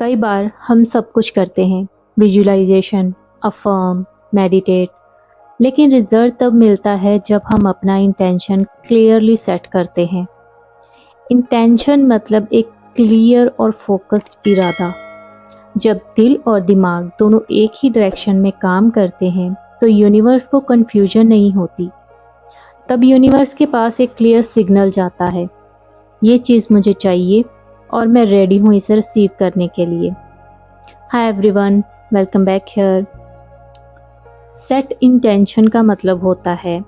कई बार हम सब कुछ करते हैं, विजुअलाइजेशन, अफर्म, मेडिटेट, लेकिन रिजल्ट तब मिलता है जब हम अपना इंटेंशन क्लियरली सेट करते हैं। इंटेंशन मतलब एक क्लियर और फोकस्ड इरादा। जब दिल और दिमाग दोनों एक ही डायरेक्शन में काम करते हैं तो यूनिवर्स को कन्फ्यूजन नहीं होती। तब यूनिवर्स के पास एक क्लियर सिग्नल जाता है, ये चीज़ मुझे चाहिए और मैं रेडी हूँ इसे रिसीव करने के लिए। Hi everyone, welcome back here. Set intention का मतलब होता है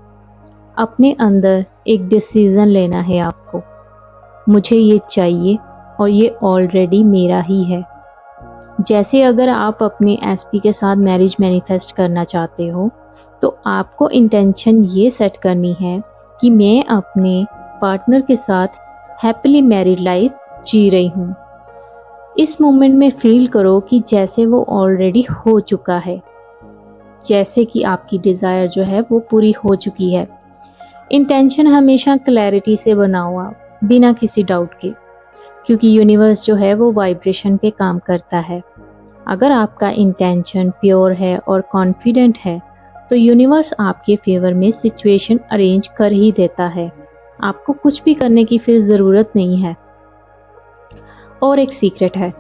अपने अंदर एक डिसीजन लेना है आपको, मुझे ये चाहिए और ये ऑलरेडी मेरा ही है। जैसे अगर आप अपने एसपी के साथ मैरिज मैनिफेस्ट करना चाहते हो तो आपको इंटेंशन ये सेट करनी है कि मैं अपने पार्टनर के साथ हैप्पीली मैरिड लाइफ जी रही हूँ। इस मोमेंट में फील करो कि जैसे वो ऑलरेडी हो चुका है, जैसे कि आपकी डिज़ायर जो है वो पूरी हो चुकी है। इंटेंशन हमेशा क्लैरिटी से बनाओ आप, बिना किसी डाउट के, क्योंकि यूनिवर्स जो है वो वाइब्रेशन पे काम करता है। अगर आपका इंटेंशन प्योर है और कॉन्फिडेंट है तो यूनिवर्स आपके फेवर में सिचुएशन अरेंज कर ही देता है। आपको कुछ भी करने की फिर ज़रूरत नहीं है। और एक सीक्रेट है,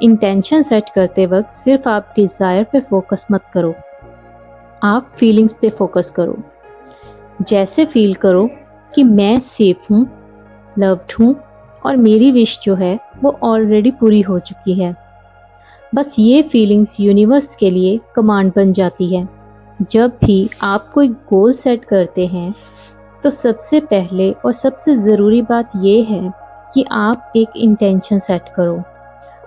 इंटेंशन सेट करते वक्त सिर्फ आप डिज़ायर पे फोकस मत करो, आप फीलिंग्स पे फोकस करो। जैसे फील करो कि मैं सेफ हूँ, लव्ड हूँ और मेरी विश जो है वो ऑलरेडी पूरी हो चुकी है। बस ये फीलिंग्स यूनिवर्स के लिए कमांड बन जाती है। जब भी आप कोई गोल सेट करते हैं तो सबसे पहले और सबसे ज़रूरी बात ये है कि आप एक इंटेंशन सेट करो।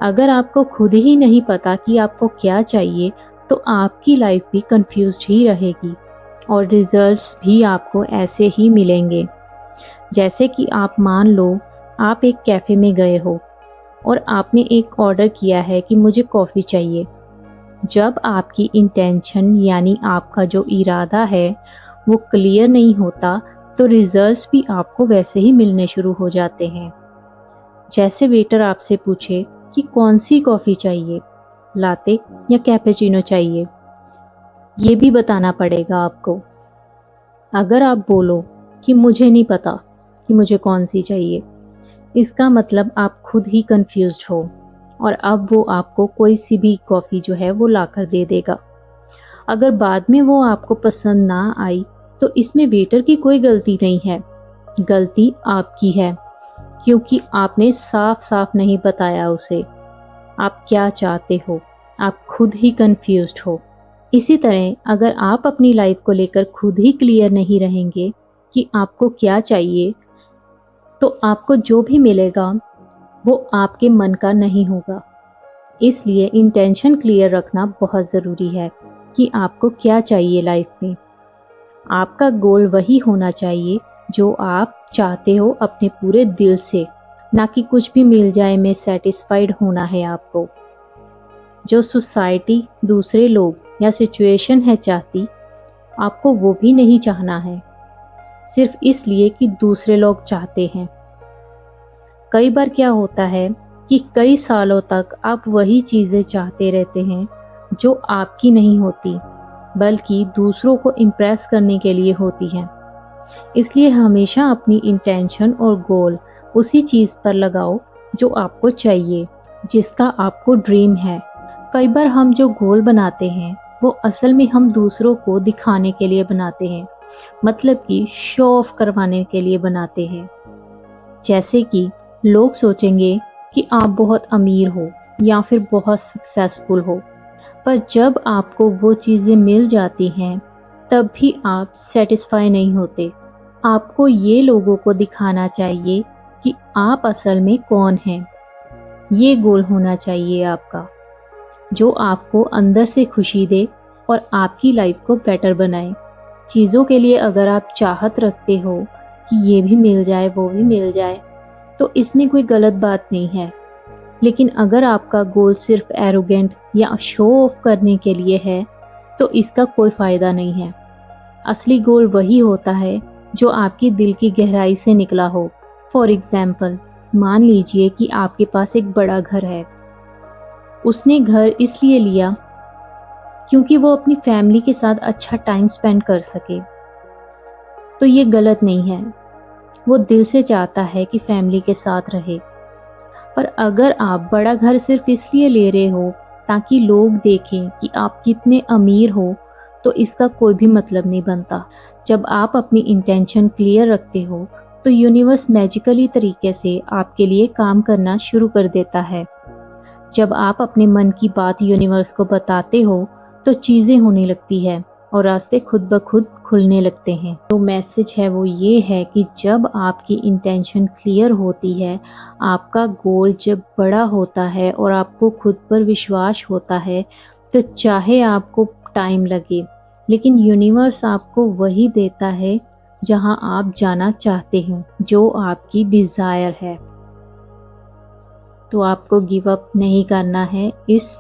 अगर आपको खुद ही नहीं पता कि आपको क्या चाहिए तो आपकी लाइफ भी कंफ्यूज्ड ही रहेगी और रिजल्ट्स भी आपको ऐसे ही मिलेंगे। जैसे कि आप मान लो आप एक कैफ़े में गए हो और आपने एक ऑर्डर किया है कि मुझे कॉफ़ी चाहिए। जब आपकी इंटेंशन यानी आपका जो इरादा है वो क्लियर नहीं होता तो रिजल्ट्स भी आपको वैसे ही मिलने शुरू हो जाते हैं। जैसे वेटर आपसे पूछे कि कौन सी कॉफ़ी चाहिए, लाते या कैपेचिनो चाहिए, ये भी बताना पड़ेगा आपको। अगर आप बोलो कि मुझे नहीं पता कि मुझे कौन सी चाहिए, इसका मतलब आप खुद ही कंफ्यूज्ड हो और अब वो आपको कोई सी भी कॉफ़ी जो है वो लाकर दे देगा। अगर बाद में वो आपको पसंद ना आई तो इसमें वेटर की कोई गलती नहीं है, गलती आपकी है, क्योंकि आपने साफ साफ नहीं बताया उसे आप क्या चाहते हो। आप खुद ही कंफ्यूज्ड हो। इसी तरह अगर आप अपनी लाइफ को लेकर खुद ही क्लियर नहीं रहेंगे कि आपको क्या चाहिए तो आपको जो भी मिलेगा वो आपके मन का नहीं होगा। इसलिए इंटेंशन क्लियर रखना बहुत ज़रूरी है कि आपको क्या चाहिए लाइफ में। आपका गोल वही होना चाहिए जो आप चाहते हो अपने पूरे दिल से, ना कि कुछ भी मिल जाए में सेटिस्फाइड होना है आपको। जो सोसाइटी, दूसरे लोग या सिचुएशन है चाहती, आपको वो भी नहीं चाहना है सिर्फ इसलिए कि दूसरे लोग चाहते हैं। कई बार क्या होता है कि कई सालों तक आप वही चीज़ें चाहते रहते हैं जो आपकी नहीं होती, बल्कि दूसरों को इम्प्रेस करने के लिए होती हैं। इसलिए हमेशा अपनी इंटेंशन और गोल उसी चीज़ पर लगाओ जो आपको चाहिए, जिसका आपको ड्रीम है। कई बार हम जो गोल बनाते हैं वो असल में हम दूसरों को दिखाने के लिए बनाते हैं, मतलब कि शो ऑफ करवाने के लिए बनाते हैं। जैसे कि लोग सोचेंगे कि आप बहुत अमीर हो या फिर बहुत सक्सेसफुल हो, पर जब आपको वो चीज़ें मिल जाती हैं तब भी आप सेटिस्फाई नहीं होते। आपको ये लोगों को दिखाना चाहिए कि आप असल में कौन हैं। ये गोल होना चाहिए आपका, जो आपको अंदर से खुशी दे और आपकी लाइफ को बेटर बनाए। चीज़ों के लिए अगर आप चाहत रखते हो कि ये भी मिल जाए वो भी मिल जाए तो इसमें कोई गलत बात नहीं है, लेकिन अगर आपका गोल सिर्फ एरोगेंट या शो ऑफ करने के लिए है तो इसका कोई फ़ायदा नहीं है। असली गोल वही होता है जो आपकी दिल की गहराई से निकला हो। फॉर एग्ज़ाम्पल, मान लीजिए कि आपके पास एक बड़ा घर है उसने घर इसलिए लिया क्योंकि वो अपनी फैमिली के साथ अच्छा टाइम स्पेंड कर सके। तो ये गलत नहीं है, वो दिल से चाहता है कि फैमिली के साथ रहे। पर अगर आप बड़ा घर सिर्फ इसलिए ले रहे हो ताकि लोग देखें कि आप कितने अमीर हो, तो इसका कोई भी मतलब नहीं बनता। जब आप अपनी इंटेंशन क्लियर रखते हो तो यूनिवर्स मैजिकली तरीके से आपके लिए काम करना शुरू कर देता है। जब आप अपने मन की बात यूनिवर्स को बताते हो तो चीज़ें होने लगती है और रास्ते खुद ब खुद खुलने लगते हैं। तो मैसेज है वो ये है कि जब आपकी इंटेंशन क्लियर होती है, आपका गोल जब बड़ा होता है और आपको खुद पर विश्वास होता है, तो चाहे आपको टाइम लगे, लेकिन यूनिवर्स आपको वही देता है जहां आप जाना चाहते हैं, जो आपकी डिज़ायर है। तो आपको गिव अप नहीं करना है। इस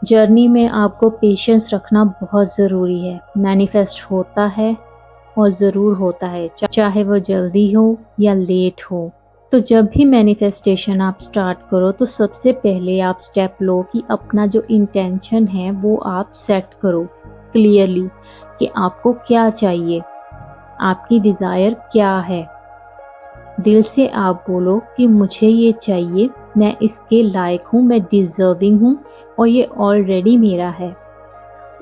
जर्नी में आपको पेशेंस रखना बहुत ज़रूरी है। मैनिफेस्ट होता है और ज़रूर होता है, चाहे वो जल्दी हो या लेट हो। तो जब भी मैनिफेस्टेशन आप स्टार्ट करो तो सबसे पहले आप स्टेप लो कि अपना जो इंटेंशन है वो आप सेट करो क्लियरली कि आपको क्या चाहिए, आपकी डिज़ायर क्या है। दिल से आप बोलो कि मुझे ये चाहिए, मैं इसके लायक हूँ, मैं डिज़र्विंग हूँ और ये ऑलरेडी मेरा है।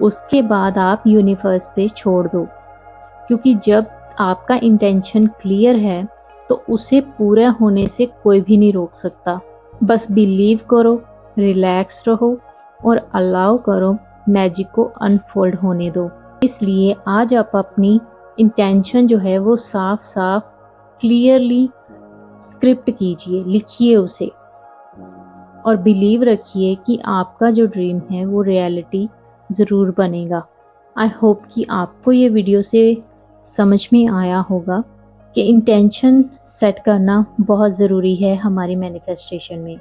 उसके बाद आप यूनिवर्स पे छोड़ दो, क्योंकि जब आपका इंटेंशन क्लियर है तो उसे पूरा होने से कोई भी नहीं रोक सकता। बस बिलीव करो, रिलैक्स रहो और अलाउ करो मैजिक को अनफोल्ड होने दो। इसलिए आज आप अपनी इंटेंशन जो है वो साफ साफ क्लियरली स्क्रिप्ट कीजिए, लिखिए उसे और बिलीव रखिए कि आपका जो ड्रीम है वो रियलिटी ज़रूर बनेगा। आई होप कि आपको ये वीडियो से समझ में आया होगा कि इंटेंशन सेट करना बहुत ज़रूरी है हमारी मैनिफेस्टेशन में।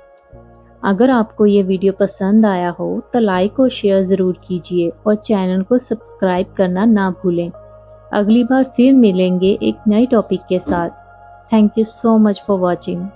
अगर आपको ये वीडियो पसंद आया हो तो लाइक और शेयर ज़रूर कीजिए और चैनल को सब्सक्राइब करना ना भूलें। अगली बार फिर मिलेंगे एक नई टॉपिक के साथ। Thank you so much for watching.